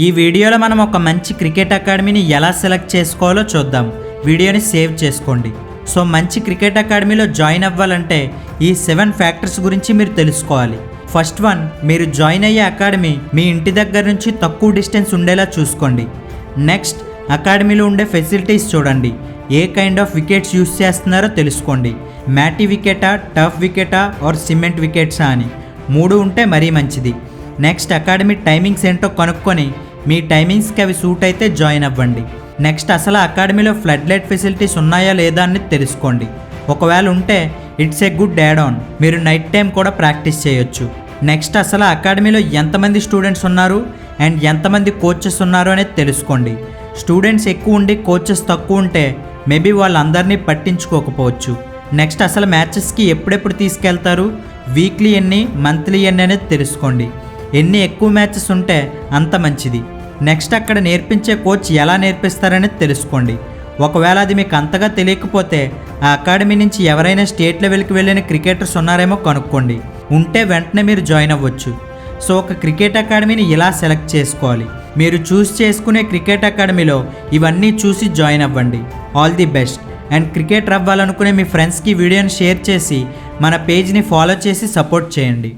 ఈ వీడియోలో మనం ఒక మంచి క్రికెట్ అకాడమీని ఎలా సెలెక్ట్ చేసుకోవాలో చూద్దాం. వీడియోని సేవ్ చేసుకోండి. సో మంచి క్రికెట్ అకాడమీలో జాయిన్ అవ్వాలంటే ఈ 7 ఫ్యాక్టర్స్ గురించి మీరు తెలుసుకోవాలి. ఫస్ట్ వన్, మీరు జాయిన్ అయ్యే అకాడమీ మీ ఇంటి దగ్గర నుంచి తక్కువ డిస్టెన్స్ ఉండేలా చూసుకోండి. నెక్స్ట్, అకాడమీలో ఉండే ఫెసిలిటీస్ చూడండి. ఏ కైండ్ ఆఫ్ వికెట్స్ యూస్ చేస్తున్నారో తెలుసుకోండి. మ్యాటీ వికెటా, టఫ్ వికెటా ఆర్ సిమెంట్ వికెట్సా అని 3 ఉంటే మరీ మంచిది. నెక్స్ట్, అకాడమీ టైమింగ్స్ ఏంటో కనుక్కొని మీ టైమింగ్స్కి అవి సూట్ అయితే జాయిన్ అవ్వండి. నెక్స్ట్, అసలు అకాడమీలో ఫ్లడ్ లైట్ ఫెసిలిటీస్ ఉన్నాయా లేదా అని తెలుసుకోండి. ఒకవేళ ఉంటే it's a good add on, మీరు నైట్ టైం కూడా ప్రాక్టీస్ చేయొచ్చు. నెక్స్ట్, అసలు అకాడమీలో ఎంతమంది స్టూడెంట్స్ ఉన్నారు అండ్ ఎంతమంది కోచెస్ ఉన్నారు అనేది తెలుసుకోండి. స్టూడెంట్స్ ఎక్కువ ఉండి కోచెస్ తక్కువ ఉంటే మేబీ వాళ్ళందరినీ పట్టించుకోకపోవచ్చు. నెక్స్ట్, అసలు మ్యాచెస్కి ఎప్పుడెప్పుడు తీసుకెళ్తారు, వీక్లీ ఎన్ని, మంత్లీ ఎన్ని అనేది తెలుసుకోండి. ఎన్ని ఎక్కువ మ్యాచెస్ ఉంటే అంత మంచిది. నెక్స్ట్, అక్కడ నేర్పించే కోచ్ ఎలా నేర్పిస్తారనేది తెలుసుకోండి. ఒకవేళ అది మీకు అంతగా తెలియకపోతే ఆ అకాడమీ నుంచి ఎవరైనా స్టేట్ లెవెల్కి వెళ్ళిన క్రికెటర్స్ ఉన్నారేమో కనుక్కోండి. ఉంటే వెంటనే మీరు జాయిన్ అవ్వచ్చు. సో ఒక క్రికెట్ అకాడమీని ఇలా సెలెక్ట్ చేసుకోవాలి. మీరు చూస్ చేసుకునే క్రికెట్ అకాడమీలో ఇవన్నీ చూసి జాయిన్ అవ్వండి. All the best. And cricketer అవ్వాలనుకునే మీ ఫ్రెండ్స్కి వీడియోని షేర్ చేసి మన పేజ్ని ఫాలో చేసి సపోర్ట్ చేయండి.